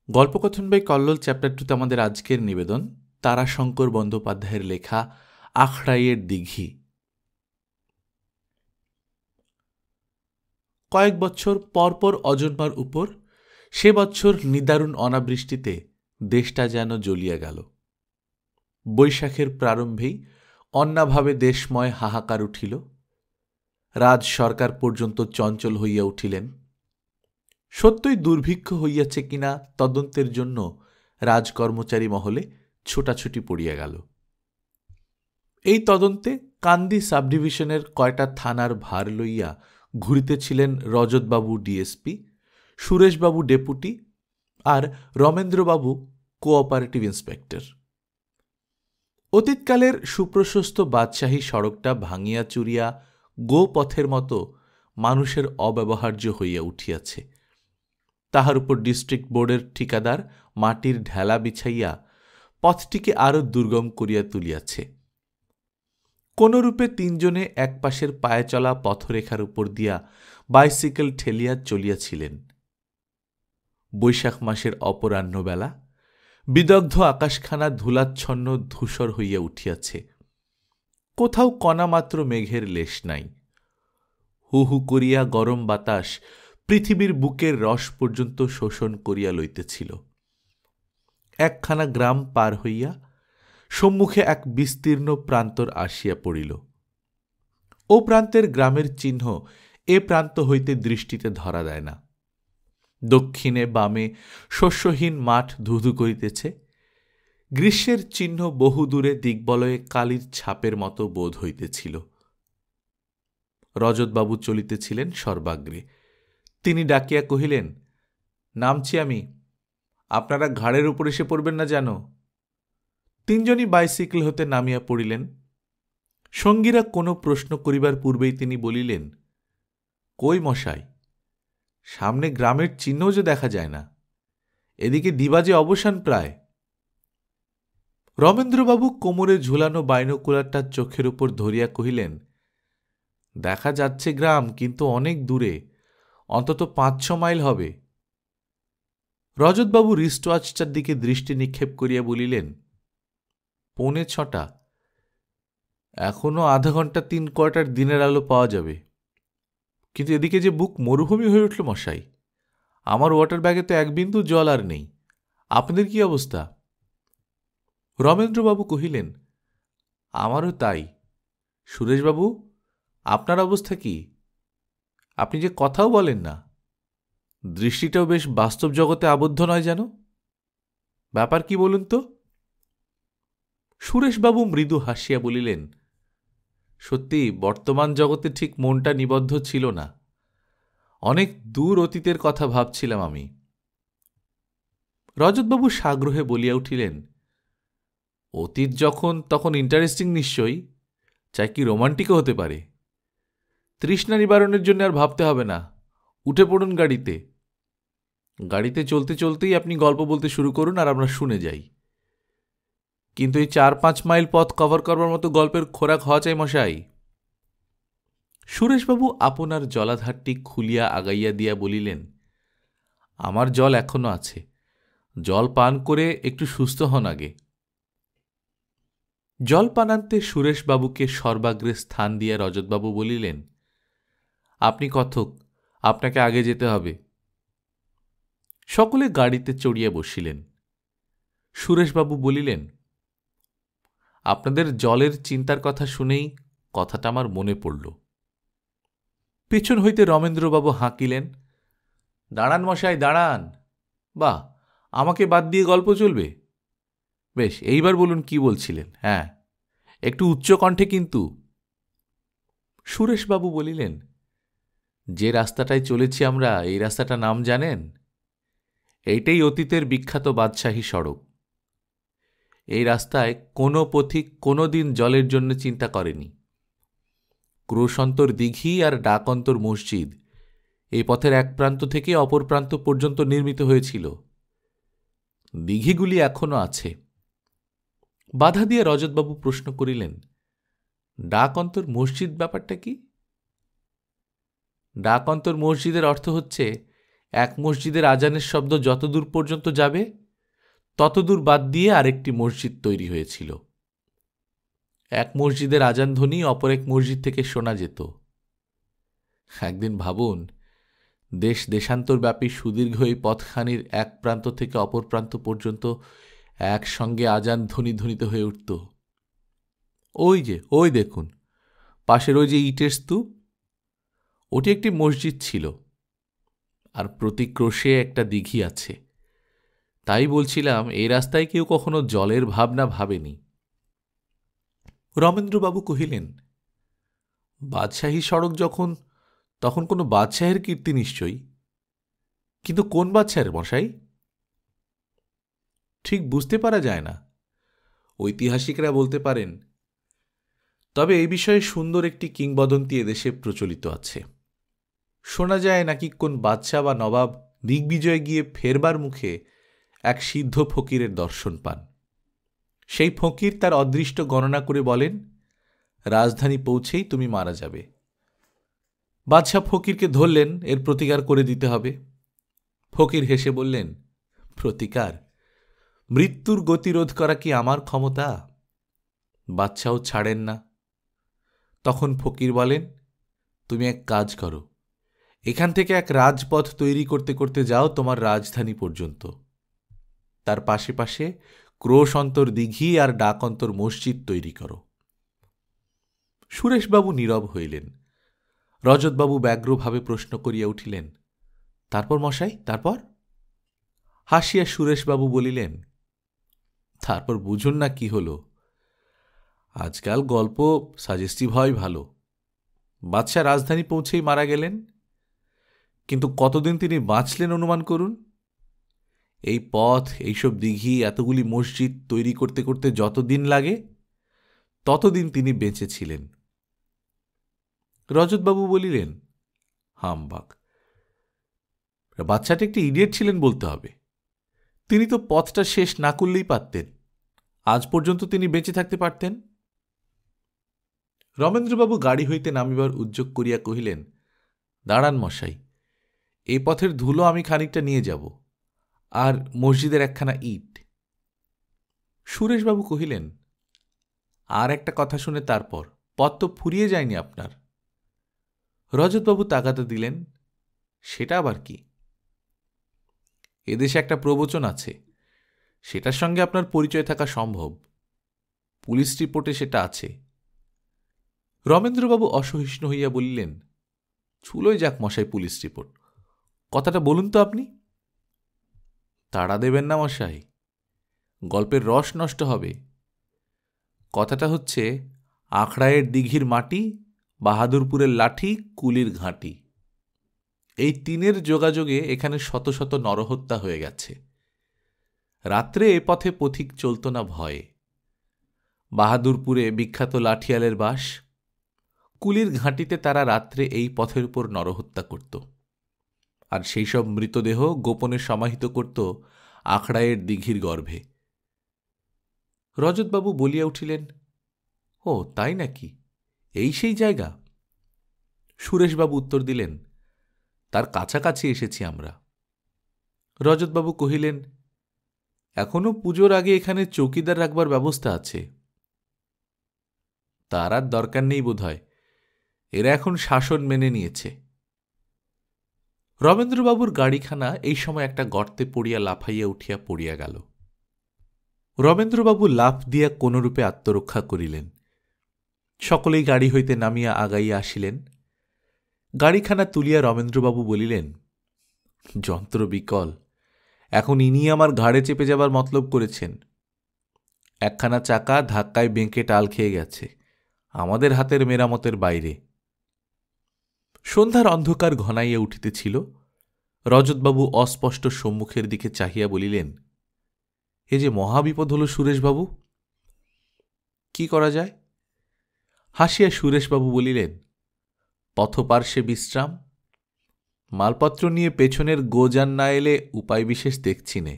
গল্পকথন by Kallol chapter 2 তে আমাদের আজকের নিবেদন তারাশঙ্কর বন্দ্যোপাধ্যায়ের লেখা আখড়াইয়ের দিঘি। কয়েক বছর পরপর অজন্মার উপর সে বছর নিদারুণ অনাবৃষ্টিতে দেশটা যেন জ্বলিয়া গেল। বৈশাখের প্রারম্ভেই অন্নাভাবে দেশময় হাহাকার উঠিল। রাজ সরকার পর্যন্ত চঞ্চল হইয়া উঠিলেন। সত্যই দুর্ভিক্ষ হইয়াছে কিনা তদন্তের জন্য রাজকর্মচারী মহলে ছোটাছুটি পড়িয়া গেল। এই তদন্তে কান্দি সাবডিভিশনের কয়টা থানার ভার লইয়া ঘুরিতেছিলেন রজতবাবু ডিএসপি, সুরেশবাবু ডেপুটি আর রমেন্দ্রবাবু কোঅপারেটিভ ইন্সপেক্টর। অতীতকালের সুপ্রশস্ত বাদশাহী সড়কটা ভাঙিয়া চুরিয়া গোপথের মতো মানুষের অব্যবহার্য হইয়া উঠিয়াছে। তাহার উপর ডিস্ট্রিক্ট বোর্ডের ঠিকাদার মাটির ঢেলা বিছাইয়া পথটিকে আরও দুর্গম করিয়া তুলিয়াছে। কোনরূপে তিনজনে একপাশের পায়ে চলা পথরেখার উপর দিয়া বাইসাইকেল ঠেলিয়া চলিয়াছিলেন। বৈশাখ মাসের অপরাহ্নবেলা বিদগ্ধ আকাশখানা ধূলাচ্ছন্ন ধূসর হইয়া উঠিয়াছে। কোথাও কণামাত্র মেঘের লেশ নাই। হু হু করিয়া গরম বাতাস পৃথিবীর বুকের রস পর্যন্ত শোষণ করিয়া লইতেছিল। একখানা গ্রাম পার হইয়া সম্মুখে এক বিস্তীর্ণ প্রান্তর আসিয়া পড়িল। ও প্রান্তের গ্রামের চিহ্ন এ প্রান্ত হইতে দৃষ্টিতে ধরা দেয় না। দক্ষিণে বামে শস্যহীন মাঠ ধুধু করিতেছে। গ্রীষ্মের চিহ্ন বহুদূরে দিগ্বলয়ে কালির ছাপের মতো বোধ হইতেছিল। রজতবাবু চলিতেছিলেন সর্বাগ্রে। তিনি ডাকিয়া কহিলেন, নামছি আমি, আপনারা ঘাড়ের উপর এসে পড়বেন না যেন। তিনজনই বাইসাইকেল হতে নামিয়া পড়িলেন। সঙ্গীরা কোনো প্রশ্ন করিবার পূর্বেই তিনি বলিলেন, কই মশাই, সামনে গ্রামের চিহ্নও যে দেখা যায় না, এদিকে দিবাজে অবসান প্রায়। রমেন্দ্রবাবু কোমরে ঝুলানো বাইনোকুলারটা চোখের উপর ধরিয়া কহিলেন, দেখা যাচ্ছে গ্রাম, কিন্তু অনেক দূরে, অন্তত 5-6 মাইল হবে। রজতবাবু রিস্টওয়াচটার দিকে দৃষ্টি নিক্ষেপ করিয়া বলিলেন, 6:45, এখনো আধা ঘন্টা 3/4 দিনের আলো পাওয়া যাবে। কিন্তু এদিকে যে বুক মরুভূমি হয়ে উঠল মশাই, আমার ওয়াটার ব্যাগে তো এক বিন্দু জল আর নেই। আপনাদের কি অবস্থা? রমেন্দ্রবাবু কহিলেন, আমারও তাই। সুরেশবাবু, আপনার অবস্থা কি? আপনি যে কথাও বলেন না, দৃষ্টিটাও বেশ বাস্তব জগতে আবদ্ধ নয় যেন। ব্যাপার কি বলুন তো? সুরেশবাবু মৃদু হাসিয়া বলিলেন, সত্যি বর্তমান জগতে ঠিক মনটা নিবদ্ধ ছিল না। অনেক দূর অতীতের কথা ভাবছিলাম আমি। রজতবাবু সাগ্রহে বলিয়া উঠিলেন, অতীত যখন তখন ইন্টারেস্টিং নিশ্চয়ই, চাই কি রোমান্টিকও হতে পারে। তৃষ্ণা নিবারণের জন্য আর ভাবতে হবে না, উঠে পড়ুন গাড়িতে। গাড়িতে চলতে চলতেই আপনি গল্প বলতে শুরু করুন আর আমরা শুনে যাই। কিন্তু এই 4-5 মাইল পথ কভার করবার মতো গল্পের খোরাক হওয়া চাই মশাই। সুরেশবাবু আপনার জলাধারটি খুলিয়া আগাইয়া দিয়া বলিলেন, আমার জল এখনো আছে, জল পান করে একটু সুস্থ হন আগে। জল পানান্তে সুরেশবাবুকে সর্বাগ্রে স্থান দিয়া রজতবাবু বলিলেন, আপনি কথক, আপনাকে আগে যেতে হবে। সকলে গাড়িতে চড়িয়া বসিলেন। সুরেশবাবু বলিলেন, আপনাদের জলের চিন্তার কথা শুনেই কথাটা আমার মনে পড়ল। পিছন হইতে রমেন্দ্রবাবু হাঁকিলেন, দাঁড়ান মশাই, দাঁড়ান। বাহ, আমাকে বাদ দিয়ে গল্প চলবে? বেশ, এইবার বলুন কি বলছিলেন। হ্যাঁ, একটু উচ্চ কণ্ঠে কিন্তু। সুরেশবাবু বলিলেন, যে রাস্তাটায় চলেছি আমরা, এই রাস্তাটার নাম জানেন? এইটাই অতীতের বিখ্যাত বাদশাহী সড়ক। এই রাস্তায় কোনো পথিক কোনো দিন জলের জন্য চিন্তা করেনি। ক্রোশন্তর দিঘি আর ডাকন্তর মসজিদ এই পথের এক প্রান্ত থেকে অপর প্রান্ত পর্যন্ত নির্মিত হয়েছিল। দিঘিগুলি এখনো আছে। বাধা দিয়ে রজতবাবু প্রশ্ন করিলেন, ডাকন্তর মসজিদ ব্যাপারটা কি? ডাকন্তর মসজিদের অর্থ হচ্ছে এক মসজিদের আজানের শব্দ যতদূর পর্যন্ত যাবে ততদূর বাদ দিয়ে আরেকটি মসজিদ তৈরি হয়েছিল। এক মসজিদের আজান ধ্বনি অপর এক মসজিদ থেকে শোনা যেত। একদিন ভাবুন, দেশ দেশান্তরব্যাপী সুদীর্ঘ এই পথখানির এক প্রান্ত থেকে অপর প্রান্ত পর্যন্ত একসঙ্গে আজান ধ্বনি ধ্বনিত হয়ে উঠত। ওই দেখুন, পাশের ওই যে ইটের স্তূপ, ওটি একটি মসজিদ ছিল, আর প্রতি ক্রোশে একটা দিঘি আছে। তাই বলছিলাম, এই রাস্তায় কেউ কখনো জলের ভাবনা ভাবেনি। রমেন্দ্রবাবু কহিলেন, বাদশাহী সড়ক যখন, তখন কোনো বাদশাহের কীর্তি নিশ্চয়ই। কিন্তু কোন বাদশাহের মশাই? ঠিক বুঝতে পারা যায় না, ঐতিহাসিকরা বলতে পারেন। তবে এই বিষয়ে সুন্দর একটি কিংবদন্তি এদেশে প্রচলিত আছে। শোনা যায় নাকি কোন বাদশাহ বা নবাব দিগ্বিজয়ে গিয়ে ফেরবার মুখে এক সিদ্ধ ফকিরের দর্শন পান। সেই ফকির তার অদৃষ্ট গণনা করে বলেন, রাজধানী পৌঁছেই তুমি মারা যাবে। বাদশাহ ফকিরকে ধরলেন, এর প্রতিকার করে দিতে হবে। ফকির হেসে বললেন, প্রতিকার? মৃত্যুর গতিরোধ করা কি আমার ক্ষমতা? বাদশাও ছাড়েন না। তখন ফকির বলেন, তুমি এক কাজ করো, এখান থেকে এক রাজপথ তৈরি করতে করতে যাও তোমার রাজধানী পর্যন্ত। তার পাশে পাশে ক্রোশ অন্তর দিঘি আর ডাক অন্তর মসজিদ তৈরি করো। সুরেশবাবু নীরব হইলেন। রজতবাবু ব্যগ্রভাবে প্রশ্ন করিয়া উঠিলেন, তারপর মশাই, তারপর? হাসিয়া সুরেশবাবু বলিলেন, তারপর বুঝুন না কি হল। আজকাল গল্প সাজেস্টিভ হয় ভালো। বাদশাহ রাজধানী পৌঁছেই মারা গেলেন, কিন্তু কতদিন তিনি বাঁচলেন অনুমান করুন। এই পথ, এইসব দিঘি, এতগুলি মসজিদ তৈরি করতে করতে যতদিন লাগে ততদিন তিনি বেঁচে ছিলেন। রজতবাবু বলিলেন, হামবাক, বাচ্চাটা একটি ইডিয়েট ছিলেন বলতে হবে। তিনি তো পথটা শেষ না করলেই পারতেন, আজ পর্যন্ত তিনি বেঁচে থাকতে পারতেন। রমেন্দ্রবাবু গাড়ি হইতে নামিবার উদ্যোগ করিয়া কহিলেন, দাঁড়ান মশাই, এই পথের ধুলো আমি খানিকটা নিয়ে যাব, আর মসজিদের একখানা ইট। সুরেশবাবু কহিলেন, আর একটা কথা শুনে তারপর, পথ তো ফুরিয়ে যায়নি আপনার। রজতবাবু তাগাদা দিলেন, সেটা আবার কি? এদেশে একটা প্রবচন আছে, সেটার সঙ্গে আপনার পরিচয় থাকা সম্ভব। পুলিশ রিপোর্টে সেটা আছে। রমেন্দ্রবাবু অসহিষ্ণু হইয়া বলিলেন, ছুলোই যাক মশাই পুলিশ রিপোর্ট, কথাটা বলুন তো আপনি। তাড়া দেবেন না মশাই, গল্পের রস নষ্ট হবে। কথাটা হচ্ছে, আখড়ায়ের দিঘির মাটি, বাহাদুরপুরের লাঠি, কুলির ঘাঁটি, এই তিনের যোগাযোগে এখানে শত শত নরহত্যা হয়ে গেছে। রাত্রে এ পথে পথিক চলত না ভয়ে। বাহাদুরপুরে বিখ্যাত লাঠিয়ালের বাস, কুলির ঘাঁটিতে তারা রাত্রে এই পথের উপর নরহত্যা করত, আর সেই সব মৃতদেহ গোপনে সমাহিত করত আখড়ায়ের দিঘির গর্ভে। রজতবাবু বলিয়া উঠিলেন, ও তাই নাকি, এই সেই জায়গা? সুরেশবাবু উত্তর দিলেন, তার কাছাকাছি এসেছি আমরা। রজতবাবু কহিলেন, এখনো পুজোর আগে এখানে চৌকিদার রাখবার ব্যবস্থা আছে। তার আর দরকার নেই বোধহয়, এরা এখন শাসন মেনে নিয়েছে। রমেন্দ্রবাবুর গাড়িখানা এই সময় একটা গর্তে পড়িয়া লাফাইয়া উঠিয়া পড়িয়া গেল। রমেন্দ্রবাবু লাফ দিয়া কোনরূপে আত্মরক্ষা করিলেন। সকলেই গাড়ি হইতে নামিয়া আগাইয়া আসিলেন। গাড়িখানা তুলিয়া রমেন্দ্রবাবু বলিলেন, যন্ত্র বিকল, এখন ইনি আমার ঘাড়ে চেপে যাবার মতলব করেছেন। একখানা চাকা ধাক্কায় বেঁকে টাল খেয়ে গেছে, আমাদের হাতের মেরামতের বাইরে। সন্ধ্যার অন্ধকার ঘনাইয়া উঠিতেছিল। রজতবাবু অস্পষ্ট সম্মুখের দিকে চাহিয়া বলিলেন, এ যে মহাবিপদ হল সুরেশবাবু, কি করা যায়? হাসিয়া সুরেশবাবু বলিলেন, পথপার্শ্বে বিশ্রাম, মালপত্র নিয়ে পেছনের গোজান না এলে উপায় বিশেষ দেখছি নে।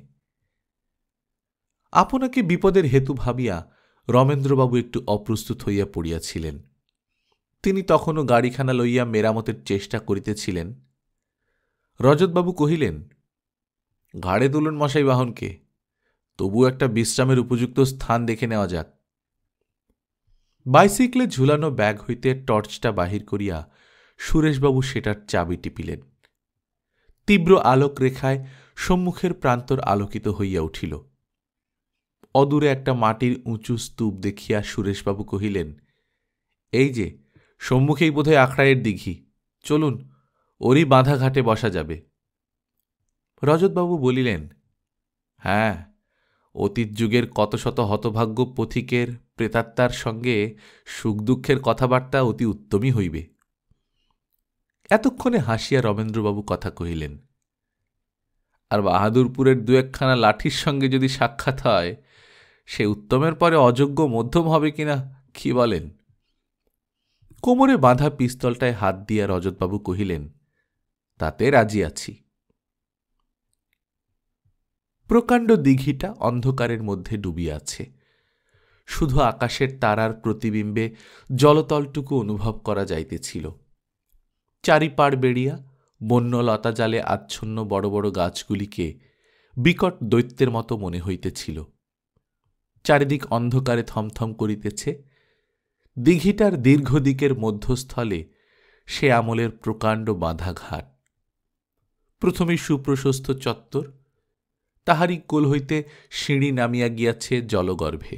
আপনাকে বিপদের হেতু ভাবিয়া রমেন্দ্রবাবু একটু অপ্রস্তুত হইয়া পড়িয়াছিলেন। তিনি তখনও গাড়িখানা লইয়া মেরামতের চেষ্টা করিতেছিলেন। রজতবাবু কহিলেন, ঘাড়ে তুলুন মশাই বাহনকে, তবু একটা বিশ্রামের উপযুক্ত স্থান দেখে নেওয়া যাক। বাইসাইকেলে ঝুলানো ব্যাগ হইতে টর্চটা বাহির করিয়া সুরেশবাবু সেটার চাবি টিপিলেন। তীব্র আলোক রেখায় সম্মুখের প্রান্তর আলোকিত হইয়া উঠিল। অদূরে একটা মাটির উঁচু স্তূপ দেখিয়া সুরেশবাবু কহিলেন, এই যে সম্মুখেই বোধহয় আখড়াইয়ের দিঘি, চলুন, ওরই বাঁধা ঘাটে বসা যাবে। রজতবাবু বলিলেন, হ্যাঁ, অতীত যুগের কত শত হতভাগ্য পথিকের প্রেতাত্মার সঙ্গে সুখ দুঃখের কথাবার্তা অতি উত্তমই হইবে। এতক্ষণে হাসিয়া রমেন্দ্রবাবু কথা কহিলেন, আর বাহাদুরপুরের দু একখানা লাঠির সঙ্গে যদি সাক্ষাৎ হয়, সে উত্তমের পরে অযোগ্য মধ্যম হবে কিনা, কি বলেন? কোমরে বাঁধা পিস্তলটায় হাত দিয়া রজতবাবু কহিলেন, তাতে রাজি আছি। প্রকাণ্ড দিঘিটা অন্ধকারের মধ্যে ডুবিয়া আছে। শুধু আকাশের তারার প্রতিবিম্বে জলতলটুকু অনুভব করা যাইতেছিল। চারিপাড় বেড়িয়া বন্য লতাজালে আচ্ছন্ন বড় বড় গাছগুলিকে বিকট দৈত্যের মতো মনে হইতেছিল। চারিদিক অন্ধকারে থমথম করিতেছে। দিঘিটার দীর্ঘ দিকের মধ্যস্থলে সে আমলের প্রকাণ্ড বাঁধা ঘাট। প্রথমে সুপ্রশস্ত চত্বর, তাহারই কোল হইতে সিঁড়ি নামিয়া গিয়াছে জলগর্ভে।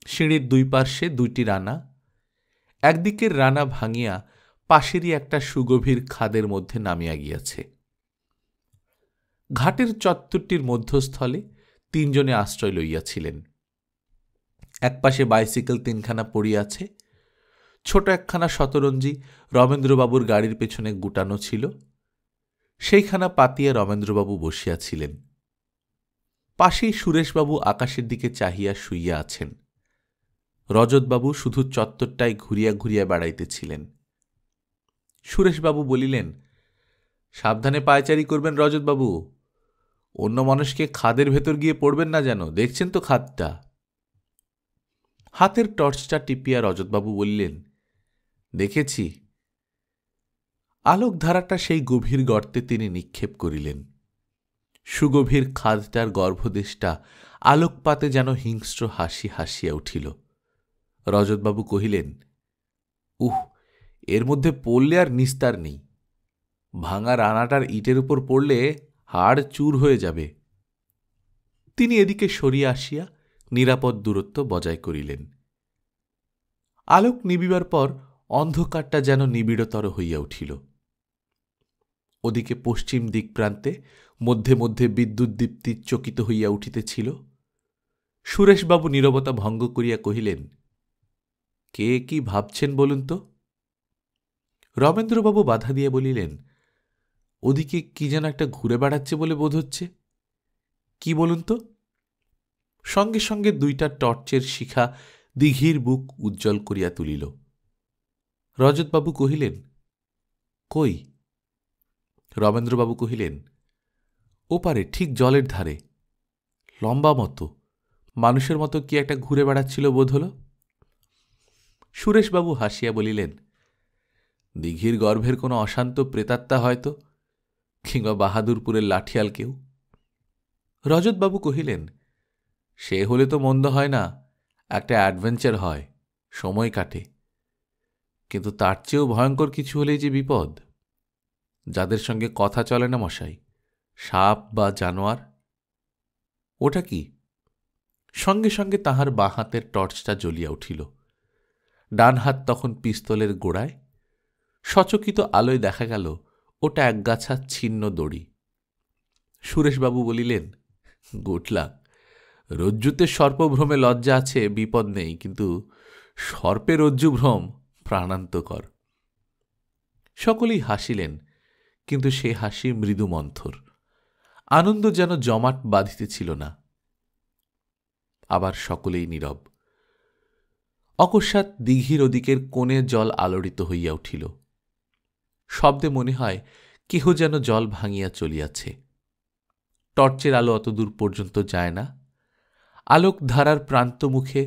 সিঁড়ির দুই পার্শ্বে দুইটি রানা, একদিকের রানা ভাঙিয়া পাশেরই একটা সুগভীর খাদের মধ্যে নামিয়া গিয়াছে। ঘাটের চত্বরটির মধ্যস্থলে তিনজনে আশ্রয় লইয়াছিলেন। একপাশে বাইসাইকেল তিনখানা পড়িয়াছে। ছোট একখানা শতরঞ্জি রমেন্দ্রবাবুর গাড়ির পেছনে গুটানো ছিল, সেইখানা পাতিয়া রমেন্দ্রবাবু বসিয়াছিলেন। পাশেই সুরেশবাবু আকাশের দিকে চাহিয়া শুইয়া আছেন। রজতবাবু শুধু চত্বরটায় ঘুরিয়া ঘুরিয়া বেড়াইতেছিলেন। সুরেশবাবু বলিলেন, সাবধানে পায়চারি করবেন রজতবাবু, অন্য মানুষকে খাদের ভেতর গিয়ে পড়বেন না যেন, দেখছেন তো খাদটা। হাতের টর্চটা টিপিয়া রজতবাবু বললেন, দেখেছি। আলোক ধারাটা সেই গভীর গর্তে তিনি নিক্ষেপ করিলেন। সুগভীর খাদটার গর্ভদেশটা আলোকপাতে যেন হিংস্র হাসি হাসিয়া উঠিল। রজতবাবু কহিলেন, উহ, এর মধ্যে পড়লে আর নিস্তার নেই। ভাঙা রানাটার ইটের উপর পড়লে হাড় চূর হয়ে যাবে। তিনি এদিকে সরিয়া আসিয়া নিরাপদ দূরত্ব বজায় করিলেন। আলোক নিবিবার পর অন্ধকারটা যেন নিবিড়তর হইয়া উঠিল। ওদিকে পশ্চিম দিক প্রান্তে মধ্যে মধ্যে বিদ্যুৎ দীপ্তি চকিত হইয়া উঠিতেছিল। সুরেশবাবু নীরবতা ভঙ্গ করিয়া কহিলেন, কে কি ভাবছেন বলুন তো? রমেন্দ্রবাবু বাধা দিয়ে বলিলেন, ওদিকে কি যেন একটা ঘুরে বেড়াচ্ছে বলে বোধ হচ্ছে। কি বলুন তো? সঙ্গে সঙ্গে দুইটা টর্চের শিখা দিঘির বুক উজ্জ্বল করিয়া তুলিল। রজতবাবু কহিলেন, কই? রমেন্দ্রবাবু কহিলেন, ওপারে, ঠিক জলের ধারে, লম্বা মতো, মানুষের মতো কি একটা ঘুরে বেড়াচ্ছিল বোধ হল। সুরেশবাবু হাসিয়া বলিলেন, দিঘির গর্ভের কোনো অশান্ত প্রেতাত্মা হয়তো, কিংবা বাহাদুরপুরের লাঠিয়াল কেউ। রজতবাবু কহিলেন, সে হলে তো মন্দ হয় না, একটা অ্যাডভেঞ্চার হয়, সময় কাটে। কিন্তু তার চেয়েও ভয়ঙ্কর কিছু হলেই যে বিপদ। যাদের সঙ্গে কথা চলে না মশাই, সাপ বা জানোয়ার। ওটা কি? সঙ্গে সঙ্গে তাহার বাঁ হাতের টর্চটা জ্বলিয়া উঠিল। ডান হাত তখন পিস্তলের গোড়ায়। সচকিত আলোয় দেখা গেল ওটা একগাছা ছিন্ন দড়ি। সুরেশবাবু বলিলেন, গুড লাক। রজ্জুতে সর্পভ্রমে লজ্জা আছে, বিপদ নেই, কিন্তু সর্পে রজ্জুভ্রম প্রাণান্তকর। সকলেই হাসিলেন, কিন্তু সে হাসি মৃদু মন্থর। আনন্দ যেন জমাট বাঁধিতেছিল না। আবার সকলেই নীরব। অকস্মাৎ দিঘির ওদিকের কোণে জল আলোড়িত হইয়া উঠিল। শব্দে মনে হয় কেহ যেন জল ভাঙিয়া চলিয়াছে। টর্চের আলো অতদূর পর্যন্ত যায় না। আলোক ধারার প্রান্তমুখে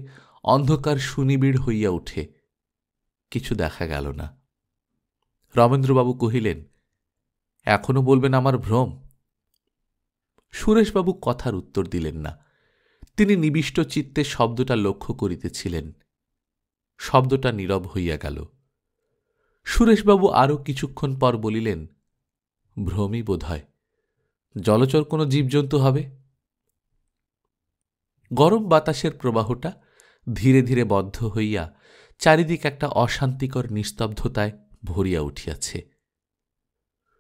অন্ধকার সুনিবিড় হইয়া উঠে। কিছু দেখা গেল না। রমেন্দ্রবাবু কহিলেন, এখনো বলবেন আমার ভ্রম? সুরেশবাবু কথার উত্তর দিলেন না। তিনি নিবিষ্ট চিত্তে শব্দটা লক্ষ্য করিতেছিলেন। শব্দটা নীরব হইয়া গেল। সুরেশবাবু আরও কিছুক্ষণ পর বলিলেন, ভ্রমই বোধ হয়। জলচর কোনো জীবজন্তু হবে। গরম বাতাসের প্রবাহটা ধীরে ধীরে বদ্ধ হইয়া চারিদিক একটা অশান্তিকর নিস্তব্ধতায় ভরিয়া উঠিয়াছে।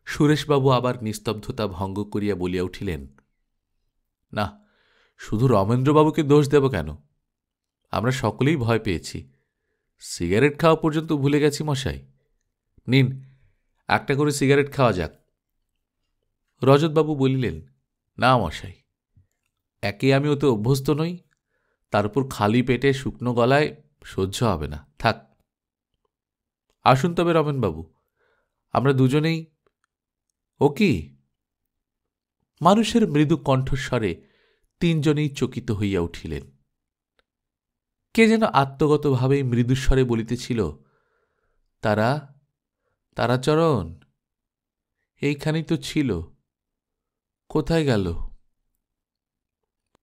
সুরেশবাবু আবার নিস্তব্ধতা ভঙ্গ করিয়া বলিয়া উঠিলেন, না, শুধু রমেন্দ্রবাবুকে দোষ দেব কেন? আমরা সকলেই ভয় পেয়েছি। সিগারেট খাওয়া পর্যন্ত ভুলে গেছি মশাই। নিন, একটা করে সিগারেট খাওয়া যাক। রজতবাবু বলিলেন, না মশাই, একে আমি ওতে অভ্যস্ত নই, তার উপর খালি পেটে শুকনো গলায় সহ্য হবে না, থাক। আসুন তবে রমেনবাবু, আমরা দুজনেই। ও কি? মানুষের মৃদু কণ্ঠস্বরে তিনজনেই চকিত হইয়া উঠিলেন। কে যেন আত্মগতভাবেই মৃদুস্বরে বলিতেছিল, তারা তারাচরণ এইখানেই তো ছিল, কোথায় গেল?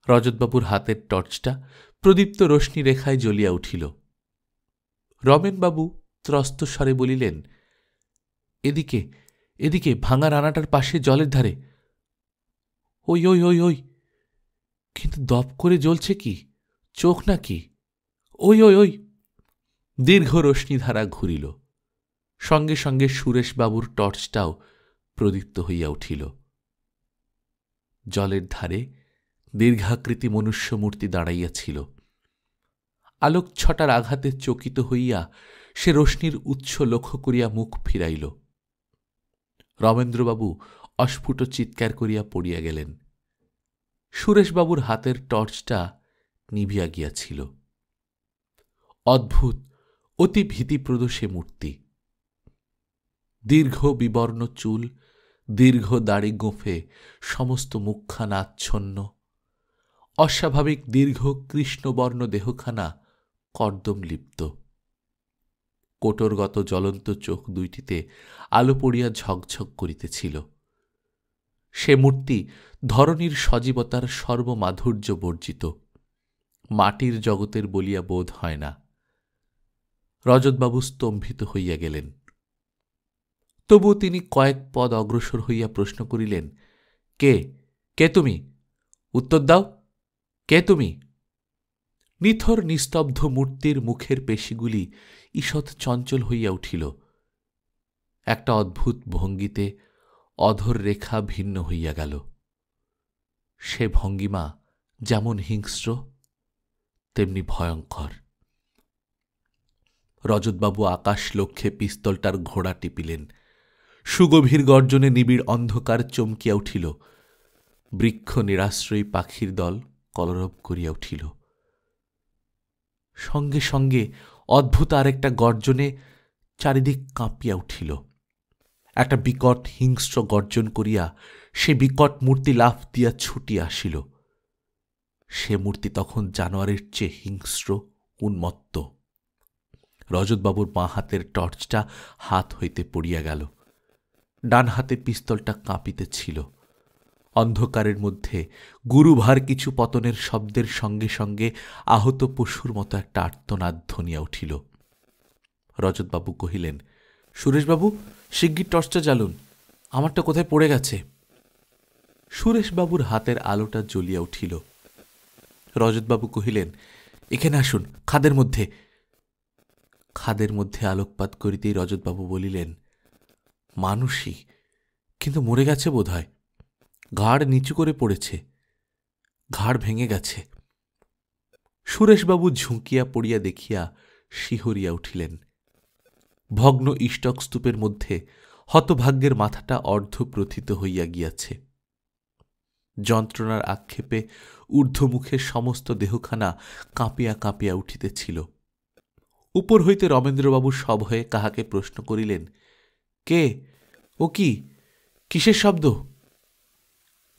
রজতবাবুর হাতের টর্চটা প্রদীপ্ত রশ্মি রেখায় জ্বলিয়া উঠিল। রমেনবাবু ত্রস্ত স্বরে বলিলেন, এদিকে এদিকে, ভাঙা রানাটার পাশে, জলের ধারে। ওই ওই ওই ওই, কিন্তু দপ করে জ্বলছে কি? চোখ নাকি? ওই ওই ওই। দীর্ঘ রশ্মিধারা ঘুরিল। সঙ্গে সঙ্গে সুরেশবাবুর টর্চটাও প্রদীপ্ত হইয়া উঠিল। জলের ধারে দীর্ঘাকৃতি মনুষ্যমূর্তি দাঁড়াইয়াছিল। আলোক ছটার আঘাতে চকিত হইয়া সে রশ্মির উৎস লক্ষ্য করিয়া মুখ ফিরাইল। রমেন্দ্রবাবু অস্ফুট চিৎকার করিয়া পড়িয়া গেলেন। সুরেশবাবুর হাতের টর্চটা নিভিয়া গিয়াছিল। অদ্ভুত, অতি ভীতিপ্রদ সে মূর্তি। দীর্ঘ বিবর্ণ চুল, দীর্ঘ দাড়ি গোঁফে সমস্ত মুখখানা আচ্ছন্ন। অস্বাভাবিক দীর্ঘ কৃষ্ণবর্ণ দেহখানা কর্দম লিপ্ত। কোটরগত জ্বলন্ত চোখ দুইটিতে আলো পড়িয়া ঝকঝক করিতেছিল। সে মূর্তি ধরণীর সজীবতার সর্বমাধুর্য বর্জিত, মাটির জগতের বলিয়া বোধ হয় না। রজতবাবু স্তম্ভিত হইয়া গেলেন। তবু তিনি কয়েক পদ অগ্রসর হইয়া প্রশ্ন করিলেন, কে কে তুমি? উত্তর দাও, কে তুমি? নিথর নিস্তব্ধ মূর্তির মুখের পেশিগুলি ঈষৎ চঞ্চল হইয়া উঠিল। একটা অদ্ভুত ভঙ্গিতে অধর রেখা ভিন্ন হইয়া গেল। সে ভঙ্গিমা যেমন হিংস্র, তেমনি ভয়ঙ্কর। রজতবাবু আকাশ লক্ষ্যে পিস্তলটার ঘোড়া টিপিলেন। সুগভীর গর্জনে নিবিড় অন্ধকার চমকিয়া উঠিল। বৃক্ষ নিরাশ্রয়ী পাখির দল কলরব করিয়া উঠিল। সঙ্গে সঙ্গে অদ্ভুত আর একটা গর্জনে চারিদিক কাঁপিয়া উঠিল। একটা বিকট হিংস্র গর্জন করিয়া সে বিকট মূর্তি লাফ দিয়া ছুটিয়া আসিল। সে মূর্তি তখন জানোয়ারের চেয়ে হিংস্র, উন্মত্ত। রজতবাবুর বাঁ হাতের টর্চটা হাত হইতে পড়িয়া গেল। ডান হাতে পিস্তলটা কাঁপিতেছিল। অন্ধকারের মধ্যে গুরুভার কিছু পতনের শব্দের সঙ্গে সঙ্গে আহত পশুর মতো একটা আর্তনাদ ধ্বনিয়া উঠিল। রজতবাবু কহিলেন, সুরেশবাবু, শিগগির টর্চটা জ্বালুন, আমারটা কোথায় পড়ে গেছে। সুরেশবাবুর হাতের আলোটা জ্বলিয়া উঠিল। রজতবাবু কহিলেন, এখানে আসুন, খাদের মধ্যে। খাদের মধ্যে আলোকপাত করিতেই রজতবাবু বলিলেন, মানুষই, কিন্তু মরে গেছে বোধ হয়। ঘাড় নিচু করে পড়েছে, ঘাড় ভেঙে গেছে। সুরেশবাবু ঝুঁকিয়া পড়িয়া দেখিয়া শিহরিয়া উঠিলেন। ভগ্ন ইষ্টক স্তূপের মধ্যে হতভাগ্যের মাথাটা অর্ধপ্রথিত হইয়া গিয়াছে। যন্ত্রণার আক্ষেপে ঊর্ধ্বমুখের সমস্ত দেহখানা কাঁপিয়া কাঁপিয়া উঠিতেছিল। উপর হইতে রমেন্দ্রবাবু সভয়ে কাহাকে প্রশ্ন করিলেন, কে? ও কি? কিসের শব্দ?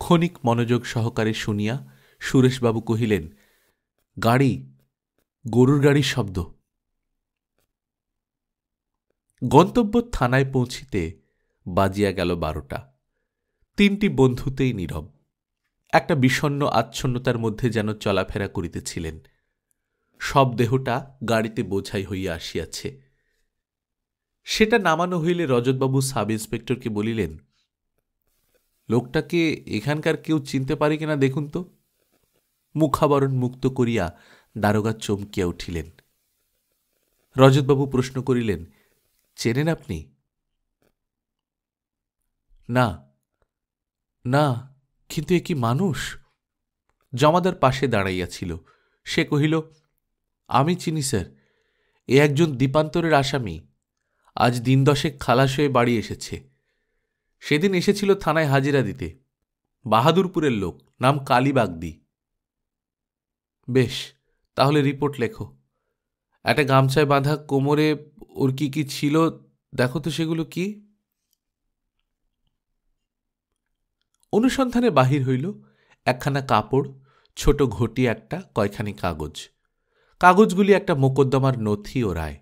ক্ষণিক মনোযোগ সহকারে শুনিয়া সুরেশবাবু কহিলেন, গাড়ি, গরুর গাড়ির শব্দ। গন্তব্য থানায় পৌঁছিতে বাজিয়া গেল 12টা। তিনটি বন্ধুতেই নীরব, একটা বিষণ্ণ আচ্ছন্নতার মধ্যে যেন চলাফেরা করিতেছিলেন। সব দেহটা গাড়িতে বোঝাই হইয়া আসিয়াছে। সেটা নামানো হইলে রজতবাবু সাব ইন্সপেক্টরকে বলিলেন, লোকটাকে এখানকার কেউ চিনতে পারে কিনা দেখুন তো। মুখাবরণ মুক্ত করিয়া দারোগা চমকিয়া উঠিলেন। রজতবাবু প্রশ্ন করিলেন, চেনেন আপনি? না না, কিন্তু এ কি মানুষ? জমাদার পাশে দাঁড়াইয়াছিল। সে কহিল, আমি চিনি স্যার, এ একজন দ্বীপান্তরের আসামি। আজ দিন 10 খালাস হয়ে বাড়ি এসেছে। সেদিন এসেছিল থানায় হাজিরা দিতে। বাহাদুরপুরের লোক, নাম কালী বাগদি। বেশ, তাহলে রিপোর্ট লেখো। একটা গামছায় বাঁধা কোমরে ওর কি কি ছিল দেখো তো, সেগুলো কি? অনুসন্ধানে বাহির হইল একখানা কাপড়, ছোট ঘটি একটা, কয়খানি কাগজ। কাগজগুলি একটা মোকদ্দমার নথি ও রায়।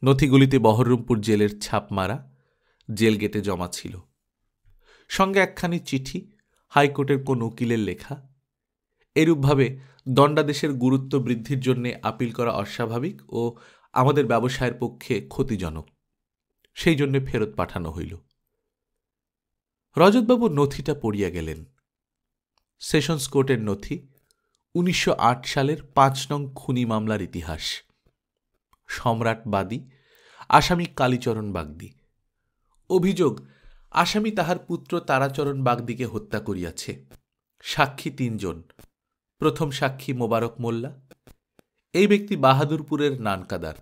নথিগুলিতে বহরমপুর জেলের ছাপ মারা, জেল গেটে জমা ছিল। সঙ্গে একখানি চিঠি, হাইকোর্টের কোন উকিলের লেখা। এরূপভাবে দণ্ডাদেশের গুরুত্ব বৃদ্ধির জন্য আপিল করা অস্বাভাবিক ও আমাদের ব্যবসায়ের পক্ষে ক্ষতিজনক। সেই জন্য ফেরত পাঠানো হইল। রজতবাবু নথিটা পড়িয়া গেলেন। সেশনস কোর্টের নথি, 1908 সালের 5 নং খুনি মামলার ইতিহাস। সম্রাট বাদী, আসামি কালীচরণ বাগদি। অভিযোগ, আসামি তাহার পুত্র তারাচরণ বাগদিকে হত্যা করিয়াছে। সাক্ষী 3 জন। প্রথম সাক্ষী মোবারক মোল্লা। এই ব্যক্তি বাহাদুরপুরের নানকাদার,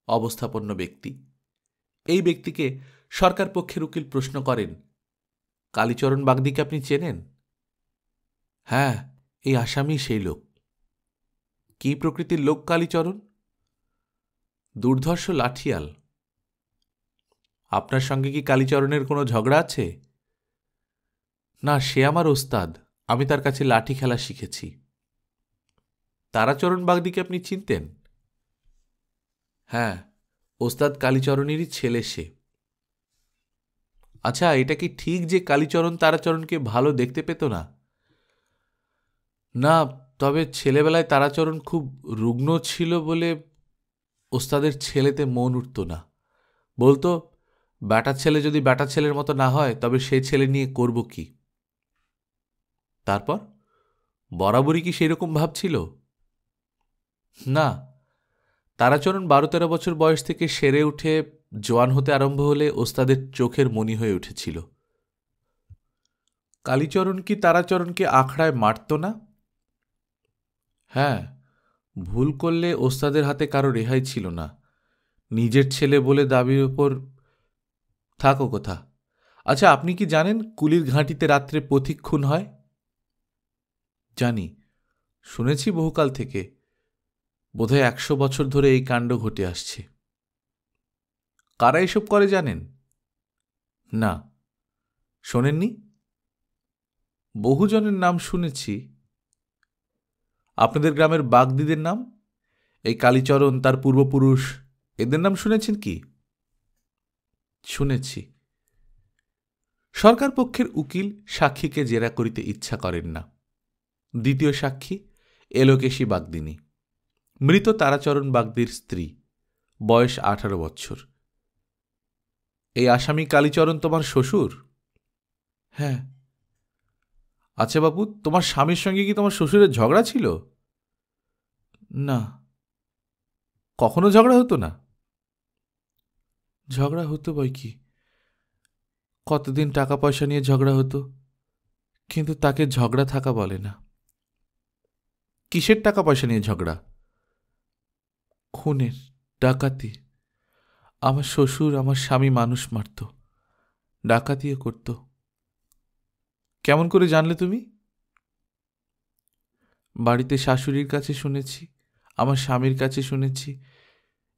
অবস্থাপন্ন ব্যক্তি। এই ব্যক্তিকে সরকার পক্ষের উকিল প্রশ্ন করেন, কালীচরণ বাগদিকে আপনি চেনেন? হ্যাঁ, এই আসামি সেই লোক। কি প্রকৃতির লোক কালীচরণ? দুর্ধর্ষ লাঠিয়াল। আপনার সঙ্গে কি কালীচরণের কোনো ঝগড়া আছে? না, সে আমার ওস্তাদ, আমি তার কাছে লাঠি খেলা শিখেছি। তারাচরণ বাগদিকে আপনি চিনতেন? হ্যাঁ, ওস্তাদ কালীচরণেরই ছেলে সে। আচ্ছা, এটা কি ঠিক যে কালীচরণ তারাচরণকে ভালো দেখতে পেত না? না, তবে ছেলেবেলায় তারাচরণ খুব রুগ্ন ছিল বলে ওস্তাদের ছেলেতে মন উঠত না। বলতো, ব্যাটা ছেলে যদি ব্যাটা ছেলের মতো না হয় তবে সেই ছেলে নিয়ে করব কি? তারপর বরাবরই কি সেই রকম ভাবছিল? না, তারাচরণ 12-13 বছর বয়স থেকে সেরে উঠে জোয়ান হতে আরম্ভ হলে ওস্তাদের চোখের মণি হয়ে উঠেছিল। কালীচরণ কি তারাচরণকে আখড়ায় মারত না? হ্যাঁ, ভুল করলে ওস্তাদের হাতে কারো রেহাই ছিল না। নিজের ছেলে বলে দাবির ওপর। থাকো কথা। আচ্ছা, আপনি কি জানেন কুলির ঘাঁটিতে রাত্রে পথিক খুন হয়? জানি, শুনেছি বহুকাল থেকে। বোধহয় 100 বছর ধরে এই কাণ্ড ঘটে আসছে। কারা এসব করে জানেন? না। শোনেননি? বহুজনের নাম শুনেছি। আপনাদের গ্রামের বাগদিদের নাম, এই কালীচরণ, তার পূর্বপুরুষ, এদের নাম শুনেছেন কি? শুনেছি। সরকার পক্ষের উকিল সাক্ষীকে জেরা করিতে ইচ্ছা করেন না। দ্বিতীয় সাক্ষী এলোকেশী বাগদিনী, মৃত তারাচরণ বাগদির স্ত্রী, বয়স 18 বছর। এই আসামি কালীচরণ তোমার শ্বশুর? হ্যাঁ। আচ্ছা বাবু, তোমার স্বামীর সঙ্গে কি তোমার শ্বশুরের ঝগড়া ছিল? না। কখনো ঝগড়া হতো না? ঝগড়া হতো বই কি, কতদিন টাকা পয়সা নিয়ে ঝগড়া হতো, কিন্তু তাকে ঝগড়া থাকা বলে না। কিসের টাকা পয়সা নিয়ে ঝগড়া? খুনের, ডাকাতি। আমার শ্বশুর আমার স্বামী মানুষ মারত, ডাকাতিও করত। কেমন করে জানলে তুমি? বাড়িতে শাশুড়ির কাছে শুনেছি, আমার স্বামীর কাছে শুনেছি,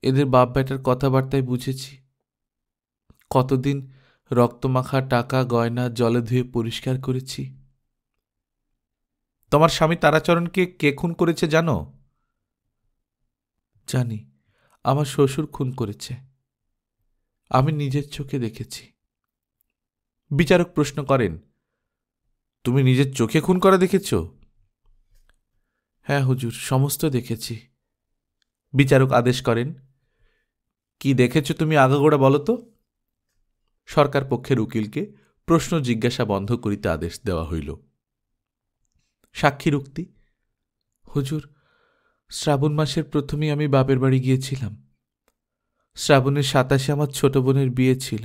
এদের বাপ বেটার কথাবার্তায় বুঝেছি। কতদিন রক্তমাখা টাকা গয়না জলে ধুয়ে পরিষ্কার করেছি। তোমার স্বামী তারাচরণকে কে খুন করেছে জানো? জানি, আমার শ্বশুর খুন করেছে। আমি নিজের চোখে দেখেছি। বিচারক প্রশ্ন করেন, তুমি নিজের চোখে খুন করা দেখেছ? হ্যাঁ হুজুর, সমস্ত দেখেছি। বিচারক আদেশ করেন, কি দেখেছ তুমি আগাগোড়া বলো তো। সরকার পক্ষের উকিলকে প্রশ্ন জিজ্ঞাসা বন্ধ করিতে আদেশ দেওয়া হইল। সাক্ষীর উক্তি, হুজুর, শ্রাবণ মাসের প্রথমেই আমি বাপের বাড়ি গিয়েছিলাম। শ্রাবণের 27 আমার ছোট বোনের বিয়ে ছিল।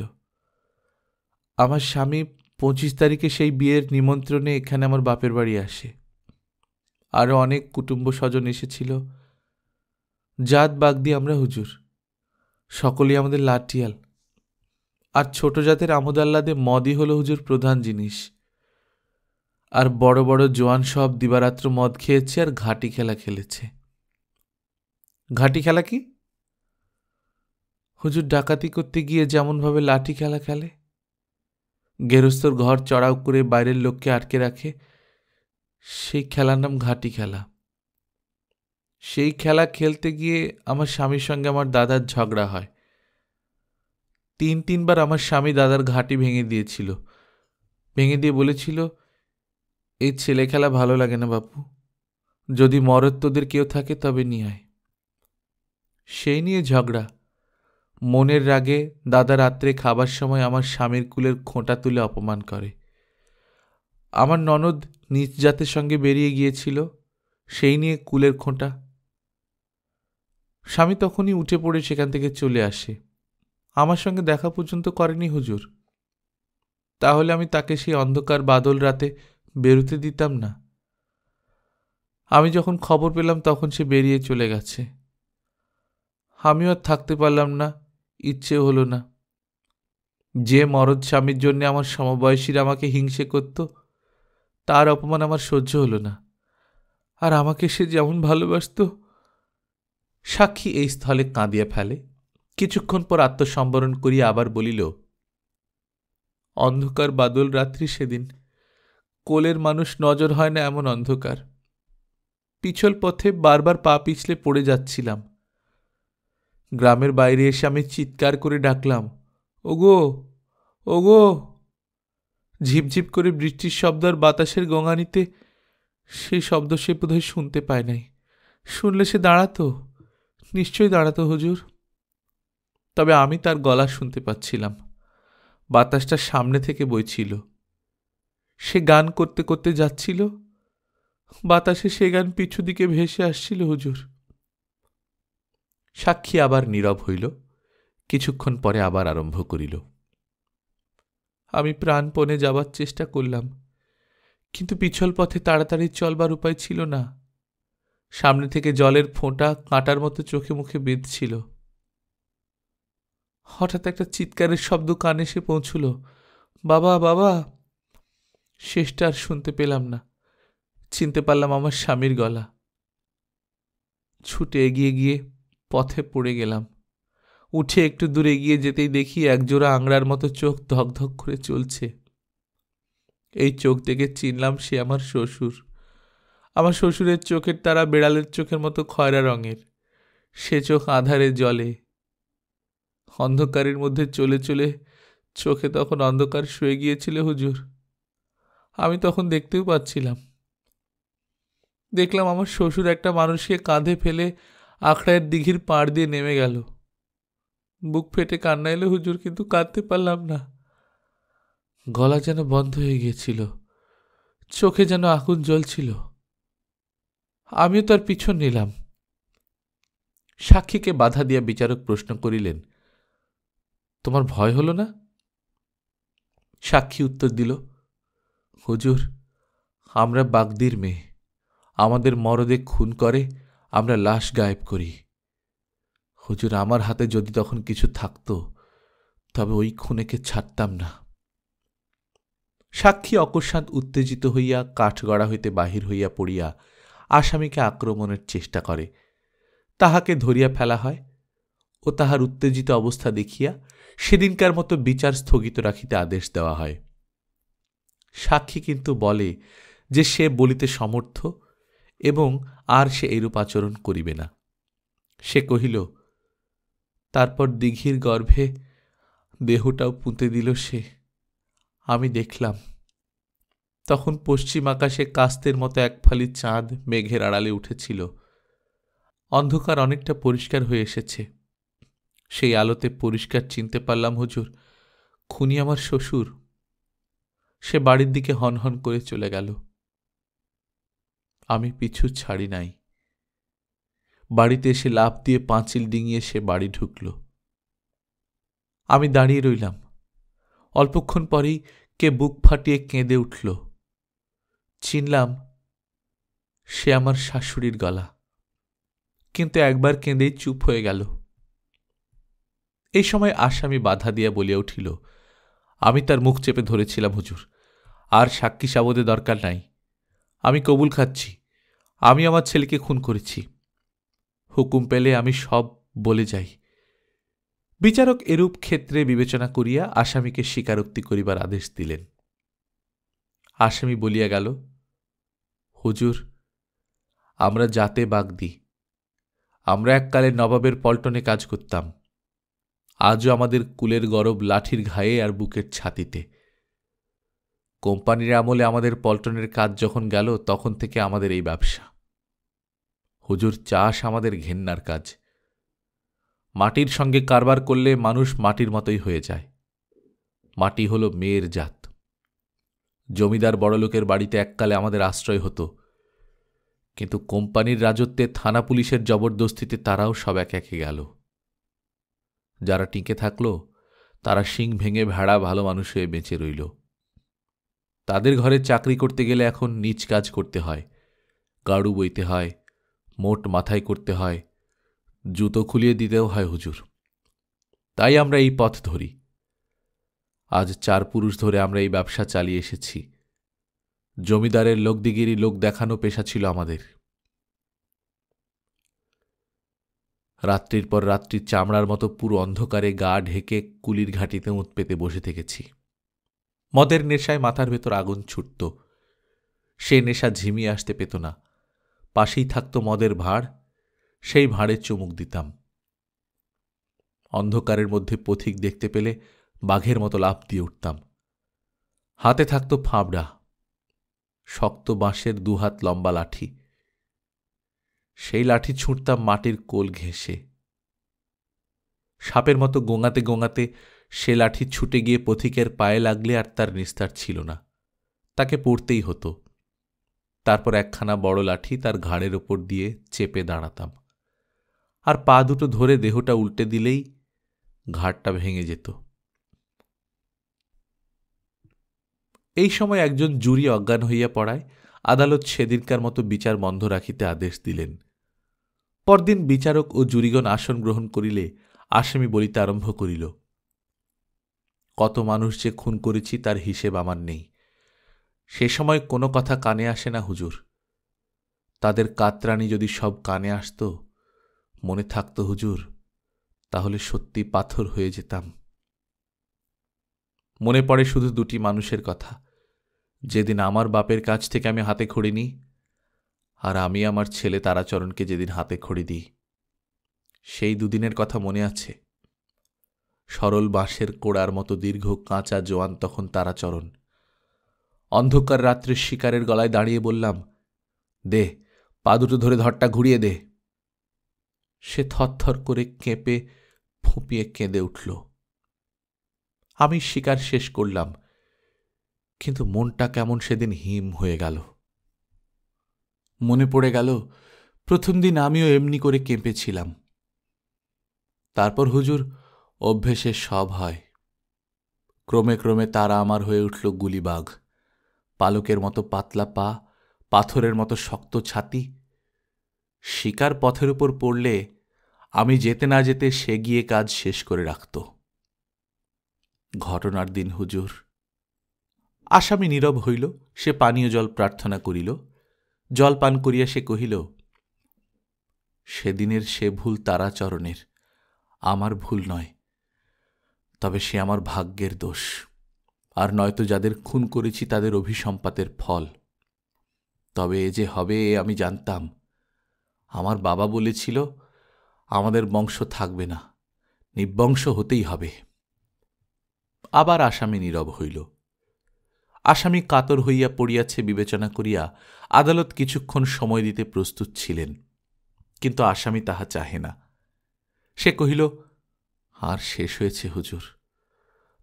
আমার স্বামী 25 তারিখে সেই বিয়ের নিমন্ত্রণে এখানে আমার বাপের বাড়ি আসে। আরও অনেক কুটুম্ব স্বজন এসেছিল। জাত বাগ দিয়ে আমরা হুজুর, সকলেই আমাদের লাঠিয়াল। আর ছোট জাতের আমোদ আহ্লাদে মদই হলো হুজুর প্রধান জিনিস। আর বড় বড় জোয়ান সব দিবারাত্র মদ খেয়েছে আর ঘাটি খেলা খেলেছে। ঘাটি খেলা কি? হুজুর, ডাকাতি করতে গিয়ে যেমনভাবে লাঠি খেলা খেলে, গেরস্তর ঘর চড়াও করে বাইরের লোককে আটকে রাখে, সেই খেলার নাম ঘাটি খেলা। সেই খেলা খেলতে গিয়ে আমার স্বামীর সঙ্গে আমার দাদার ঝগড়া হয়। 3-3বার আমার স্বামী দাদার ঘাটি ভেঙে দিয়েছিল। ভেঙে দিয়ে বলেছিল, এই ছেলে খেলা ভালো লাগে না বাপু, যদি মরদ তোদের কেউ থাকে তবে নিয়ে আয়। সেই নিয়ে ঝগড়া। মনের রাগে দাদা রাত্রে খাবার সময় আমার স্বামীর কুলের খোঁটা তুলে অপমান করে। আমার ননদ নিজ জাতের সঙ্গে বেরিয়ে গিয়েছিল, সেই নিয়ে কুলের খোঁটা। স্বামী তখনই উঠে পড়ে সেখান থেকে চলে আসে। আমার সঙ্গে দেখা পর্যন্ত করেনি হুজুর। তাহলে আমি তাকে সেই অন্ধকার বাদল রাতে বেরোতে দিতাম না। আমি যখন খবর পেলাম তখন সে বেরিয়ে চলে গেছে। আমিও আর থাকতে পারলাম না, ইচ্ছে হলো না। যে মরদ স্বামীর জন্য আমার সমবয়সীরা আমাকে হিংসে করত, তার অপমান আমার সহ্য হলো না। আর আমাকে সে যেমন ভালোবাসত। সাক্ষী এই স্থলে কাঁদিয়া ফেলে। কিছুক্ষণ পর আত্মসম্বরণ করিয়া আবার বলিল, অন্ধকার বাদল রাত্রি সেদিন, কোলের মানুষ নজর হয় না এমন অন্ধকার। পিছল পথে বারবার পা পিছলে পড়ে যাচ্ছিলাম। গ্রামের বাইরে এসে আমি চিৎকার করে ডাকলাম, ওগো ওগো। ঝিপঝিপ করে বৃষ্টির শব্দ আর বাতাসের গোঙানিতে সেই শব্দ সে বোধহয় শুনতে পায় নাই। শুনলে সে দাঁড়াতো, নিশ্চয়ই দাঁড়াতো হুজুর। তবে আমি তার গলা শুনতে পাচ্ছিলাম। বাতাসটা সামনে থেকে বইছিল। সে গান করতে করতে যাচ্ছিল। বাতাসে সে গান পিছু দিকে ভেসে আসছিল হুজুর। সাক্ষী আবার নীরব হইল। কিছুক্ষণ পরে আবার আরম্ভ করিল, আমি প্রাণপণে যাবার চেষ্টা করলাম, কিন্তু পিছল পথে তাড়াতাড়ি চলবার উপায় ছিল না। সামনে থেকে জলের ফোঁটা কাঁটার মতো চোখে মুখে বিঁধছিল। হঠাৎ একটা চিৎকারের শব্দ কানে এসে পৌঁছল, বাবা বাবা। শেষটা আর শুনতে পেলাম না। চিনতে পারলাম আমার স্বামীর গলা। ছুটে এগিয়ে গিয়ে পথে পড়ে গেলাম। উঠে একটু দূরে গিয়ে যেতেই দেখি একজোড়া আংড়ার মতো চোখ ধকধক করে চলছে। এই চোখ দেখে চিনলাম সে আমার শ্বশুর। আমার শ্বশুরের চোখের তারা বেড়ালের চোখের মতো খয়রা রঙের। সে চোখ আঁধারে জলে। অন্ধকারের মধ্যে চলে চলে চোখে তখন অন্ধকার শুয়ে গিয়েছিল হুজুর। আমি তখন দেখতেও পাচ্ছিলাম। দেখলাম আমার শ্বশুর একটা মানুষকে কাঁধে ফেলে আখড়ায়ের দিঘির পাড় দিয়ে নেমে গেল। বুক ফেটে কান্না এলো হুজুর, কিন্তু কাঁদতে পারলাম না। গলা যেন বন্ধ হয়ে গিয়েছিল, চোখে যেন আগুন জ্বলছিল। আমিও তার পিছন নিলাম। সাক্ষীকে বাধা দিয়া বিচারক প্রশ্ন করিলেন, তোমার ভয় হলো না? সাক্ষী উত্তর দিল, হুজুর, আমরা বাগদির মেয়ে। আমাদের মরদে খুন করে, আমরা লাশ গায়েব করি। হুজুর, আমার হাতে যদি তখন কিছু থাকত, তবে ওই খুনেকে ছাড়তাম না। সাক্ষী অকস্মাৎ উত্তেজিত হইয়া কাঠগড়া হইতে বাহির হইয়া পড়িয়া আসামিকে আক্রমণের চেষ্টা করে। তাহাকে ধরিয়া ফেলা হয় ও তাহার উত্তেজিত অবস্থা দেখিয়া সেদিনকার মতো বিচার স্থগিত রাখিতে আদেশ দেওয়া হয়। সাক্ষী কিন্তু বলে যে সে বলিতে সমর্থ এবং আর সে এরূপ আচরণ করিবে না। সে কহিল, তারপর দিঘির গর্ভে দেহটাও পুঁতে দিল সে। আমি দেখলাম তখন পশ্চিম আকাশে কাস্তের মতো এক ফালি চাঁদ মেঘের আড়ালে উঠেছিল। অন্ধকার অনেকটা পরিষ্কার হয়ে এসেছে। সেই আলোতে পরিষ্কার চিনতে পারলাম, হুজুর, খুনি আমার শ্বশুর। সে বাড়ির দিকে হনহন করে চলে গেল। আমি পিছু ছাড়ি নাই। বাড়িতে এসে লাফ দিয়ে পাঁচিল ডিঙিয়ে সে বাড়ি ঢুকল। আমি দাঁড়িয়ে রইলাম। অল্পক্ষণ পরেই কে বুক ফাটিয়ে কেঁদে উঠল। চিনলাম সে আমার শাশুড়ির গলা, কিন্তু একবার কেঁদেই চুপ হয়ে গেল। এই সময় আসামি বাধা দিয়া বলিয়া উঠিল, আমি তার মুখ চেপে ধরেছিলাম, হুজুর, আর সাক্ষী সাবদে দরকার নাই। আমি কবুল খাচ্ছি, আমি আমার ছেলেকে খুন করেছি। হুকুম পেলে আমি সব বলে যাই। বিচারক এরূপ ক্ষেত্রে বিবেচনা করিয়া আসামিকে স্বীকারোক্তি করিবার আদেশ দিলেন। আসামি বলিয়া গেল, হুজুর, আমরা জাতে বাগদি। আমরা এককালে নবাবের পল্টনে কাজ করতাম। আজও আমাদের কুলের গরব লাঠির ঘায়ে আর বুকের ছাতিতে। কোম্পানির আমলে আমাদের পল্টনের কাজ যখন গেল তখন থেকে আমাদের এই ব্যবসা। হুজুর, চাষ আমাদের ঘেন্নার কাজ। মাটির সঙ্গে কারবার করলে মানুষ মাটির মতোই হয়ে যায়। মাটি হল মেয়ের জাত। জমিদার বড়লোকের বাড়িতে এককালে আমাদের আশ্রয় হতো, কিন্তু কোম্পানির রাজত্বে থানা পুলিশের জবরদস্তিতে তারাও সব এক একে গেল। যারা টিকে থাকল তারা শিং ভেঙে ভেড়া ভালো মানুষ হয়ে বেঁচে রইল। তাদের ঘরে চাকরি করতে গেলে এখন নীচ কাজ করতে হয়, গাড়ু বইতে হয়, মোট মাথায় করতে হয়, জুতো খুলিয়ে দিতেও হয়, হুজুর। তাই আমরা এই পথ ধরি। আজ 4 পুরুষ ধরে আমরা এই ব্যবসা চালিয়ে এসেছি। জমিদারের লোকদিগিরি লোক দেখানো পেশা ছিল আমাদের। রাত্রির পর রাত্রি চামড়ার মতো পুরো অন্ধকারে গা ঢেকে কুলির ঘাটিতে উঁত পেতে বসে থেকেছি। মদের নেশায় মাথার ভেতর আগুন ছুটত। সে নেশা ঝিমিয়ে আসতে পেত না। পাশেই থাকত মদের ভাঁড়, সেই ভাঁড়ে চুমুক দিতাম। অন্ধকারের মধ্যে পথিক দেখতে পেলে বাঘের মতো লাফ দিয়ে উঠতাম। হাতে থাকত ফাঁবড়া, শক্ত বাঁশের 2 হাত লম্বা লাঠি। সেই লাঠি ছুঁড়তাম মাটির কোল ঘেঁষে। সাপের মতো গোঙাতে গোঙাতে সে লাঠি ছুটে গিয়ে পথিকের পায়ে লাগলে আর তার নিস্তার ছিল না, তাকে পড়তেই হতো। তারপর একখানা বড় লাঠি তার ঘাড়ের ওপর দিয়ে চেপে দাঁড়াতাম, আর পা দুটো ধরে দেহটা উল্টে দিলেই ঘাড়টা ভেঙে যেত। এই সময় একজন জুরি অজ্ঞান হইয়া পড়ায় আদালত সেদিনকার মতো বিচার বন্ধ রাখিতে আদেশ দিলেন। পরদিন বিচারক ও জুরিগণ আসন গ্রহণ করিলে আসামি বলিতে আরম্ভ করিল, কত মানুষ যে খুন করেছি তার হিসেব আমার নেই। সে সময় কোনো কথা কানে আসে না, হুজুর। তাদের কাতরানি যদি সব কানে আসত, মনে থাকত, হুজুর, তাহলে সত্যি পাথর হয়ে যেতাম। মনে পড়ে শুধু 2টি মানুষের কথা, যেদিন আমার বাপের কাছ থেকে আমি হাতে খড়ি নিই, আর আমি আমার ছেলে তারাচরণকে যেদিন হাতে খড়ি দিই। সেই 2 দিনের কথা মনে আছে। সরল বাঁশের কোড়ার মতো দীর্ঘ কাঁচা জোয়ান তখন তারাচরণ। অন্ধকার রাত্রে শিকারের গলায় দাঁড়িয়ে বললাম, দে, পা দুটো ধরে ধরটা ঘুরিয়ে দে। সে থরথর করে কেঁপে ফুঁপিয়ে কেঁদে উঠল। আমি শিকার শেষ করলাম, কিন্তু মনটা কেমন সেদিন হিম হয়ে গেল। মনে পড়ে গেল প্রথম দিন আমিও এমনি করে কেঁপেছিলাম। তারপর, হুজুর, অভ্যেসে সব হয়। ক্রমে ক্রমে তারা আমার হয়ে উঠল গুলিবাঘ। পালকের মতো পাতলা পা, পাথরের মতো শক্ত ছাতি। শিকার পথের উপর পড়লে আমি যেতে না যেতে সে গিয়ে কাজ শেষ করে রাখত। ঘটনার দিন, হুজুর। আসামি নীরব হইল। সে পানীয় জল প্রার্থনা করিল। জল পান করিয়া সে কহিল, সেদিনের সে ভুল তারাচরণের, আমার ভুল নয়। তবে সে আমার ভাগ্যের দোষ, আর নয়তো যাদের খুন করেছি তাদের অভিসম্পাতের ফল। তবে এ যে হবে এ আমি জানতাম। আমার বাবা বলেছিল, আমাদের বংশ থাকবে না, নির্বংশ হতেই হবে। আবার আসামি নীরব হইল। আসামি কাতর হইয়া পড়িয়াছে বিবেচনা করিয়া আদালত কিছুক্ষণ সময় দিতে প্রস্তুত ছিলেন, কিন্তু আসামি তাহা চাহে না। সে কহিল, আর শেষ হয়েছে হুজুর,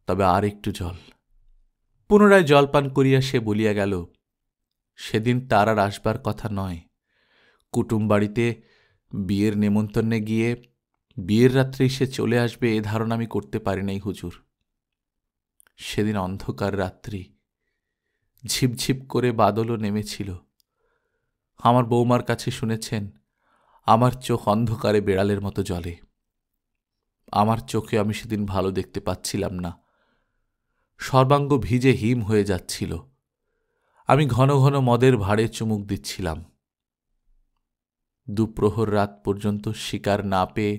তবে আর একটু জল। পুনরায় জলপান করিয়া সে বলিয়া গেল, সেদিন তার আর আসবার কথা নয়। কুটুম বাড়িতে বিয়ের নেমন্তন্নে গিয়ে বিয়ের রাত্রেই সে চলে আসবে এ ধারণা আমি করতে পারি নাই হুজুর। সেদিন অন্ধকার রাত্রি, ঝিপঝিপ করে বাদলও নেমেছিল। আমার বৌমার কাছে শুনেছেন, আমার চোখ অন্ধকারে বেড়ালের মতো জ্বলে। আমার চোখে আমি সেদিন ভালো দেখতে পাচ্ছিলাম না, সর্বাঙ্গ ভিজে হিম হয়ে যাচ্ছিল। আমি ঘন ঘন মদের ভাড়ে চুমুক দিচ্ছিলাম। দুপ্রহর রাত পর্যন্ত শিকার না পেয়ে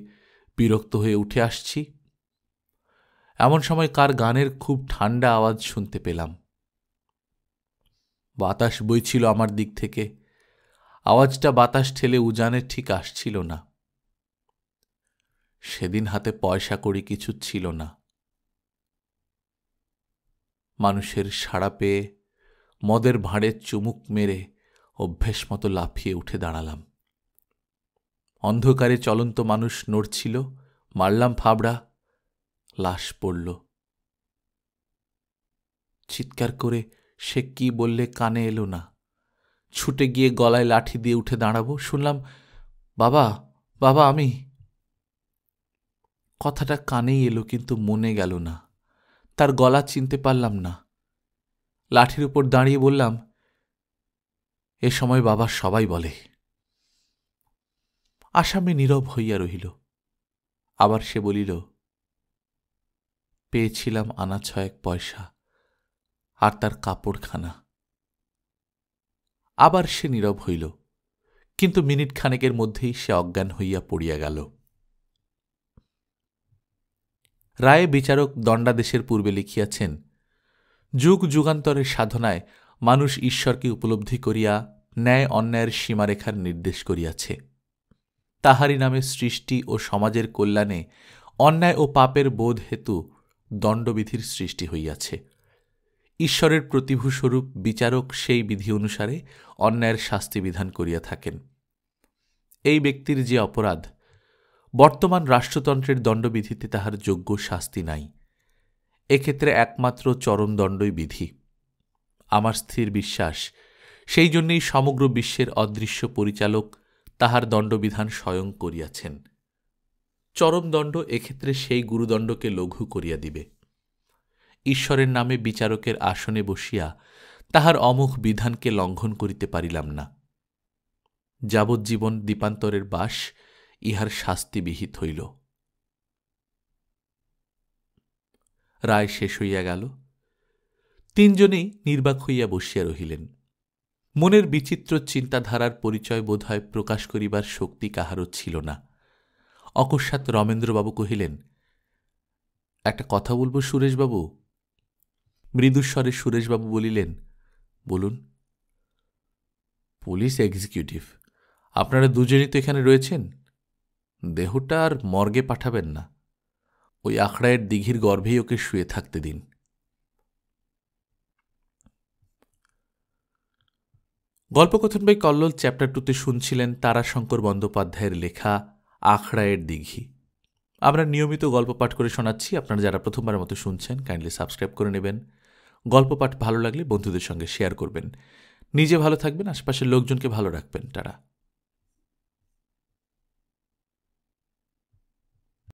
বিরক্ত হয়ে উঠে আসছি। এমন সময় কার গানের খুব ঠান্ডা আওয়াজ শুনতে পেলাম। বাতাস বইছিল আমার দিক থেকে, আওয়াজটা বাতাস ঠেলে উজানে ঠিক আসছিল না। সেদিন হাতে পয়সা কড়ি কিছু ছিল না। মানুষের সাড়া পেয়ে মদের ভাঁড়ে চুমুক মেরে অভ্যেস মতো লাফিয়ে উঠে দাঁড়ালাম। অন্ধকারে চলন্ত মানুষ নড়ছিল, মারলাম ফাবড়া, লাশ পড়ল। চিৎকার করে সে কি বললে কানে এলো না। ছুটে গিয়ে গলায় লাঠি দিয়ে উঠে দাঁড়াবো, শুনলাম, বাবা, বাবা আমি। কথাটা কানেই এলো, কিন্তু মনে গেল না। তার গলা চিনতে পারলাম না। লাঠির উপর দাঁড়িয়ে বললাম, এ সময় বাবা সবাই বলে। আসামি নীরব হইয়া রহিল। আবার সে বলিল, পেয়েছিলাম আনা 6 পয়সা আর তার কাপড়খানা। আবার সে নীরব হইল, কিন্তু মিনিট খানেকের মধ্যেই সে অজ্ঞান হইয়া পড়িয়া গেল। রায়ে বিচারক দণ্ডাদেশের পূর্বে লিখিয়াছেন, যুগ যুগান্তরের সাধনায় মানুষ ঈশ্বরকে উপলব্ধি করিয়া ন্যায় অন্যায়ের সীমারেখার নির্দেশ করিয়াছে। তাহারই নামে সৃষ্টি ও সমাজের কল্যাণে অন্যায় ও পাপের বোধ হেতু দণ্ডবিধির সৃষ্টি হইয়াছে। ঈশ্বরের প্রতিভূস্বরূপ বিচারক সেই বিধি অনুসারে অন্যায়ের শাস্তি বিধান করিয়া থাকেন। এই ব্যক্তির যে অপরাধ, বর্তমান রাষ্ট্রতন্ত্রের দণ্ডবিধিতে তাহার যোগ্য শাস্তি নাই। এক্ষেত্রে একমাত্র চরমদণ্ডই বিধি। আমার স্থির বিশ্বাস, সেই জন্যেই সমগ্র বিশ্বের অদৃশ্য পরিচালক তাহার দণ্ডবিধান স্বয়ং করিয়াছেন। চরমদণ্ড এক্ষেত্রে সেই গুরুদণ্ডকে লঘু করিয়া দিবে। ঈশ্বরের নামে বিচারকের আসনে বসিয়া তাহার অমোঘ বিধানকে লঙ্ঘন করিতে পারিলাম না। যাবজ্জীবন দীপান্তরের বাস ইহার শাস্তি বিহিত হইল। রায় শেষ হইয়া গেল। 3 জনেই নির্বাক হইয়া বসিয়া রহিলেন। মনের বিচিত্র চিন্তাধারার পরিচয় বোধহয় প্রকাশ করিবার শক্তি কাহারও ছিল না। অকস্মাৎ রমেন্দ্রবাবু কহিলেন, একটা কথা বলব সুরেশবাবু। মৃদুস্বরে সুরেশবাবু বলিলেন, বলুন। পুলিশ এক্সিকিউটিভ, আপনারা দুজনই তো এখানে রয়েছেন। দেহটা আর মর্গে পাঠাবেন না, ওই আখড়ায়ের দিঘির গর্ভেই ওকে শুয়ে থাকতে দিন। গল্পকথন বাই কল্লোল চ্যাপ্টার 2তে শুনছিলেন তারাশঙ্কর বন্দ্যোপাধ্যায়ের লেখা আখড়ায়ের দিঘি। আমরা নিয়মিত গল্প পাঠ করে শোনাচ্ছি। আপনারা যারা প্রথমবারের মতো শুনছেন, কাইন্ডলি সাবস্ক্রাইব করে নেবেন। গল্প পাঠ ভালো লাগলে বন্ধুদের সঙ্গে শেয়ার করবেন। নিজে ভালো থাকবেন, আশপাশের লোকজনকে ভালো রাখবেন। টাটা।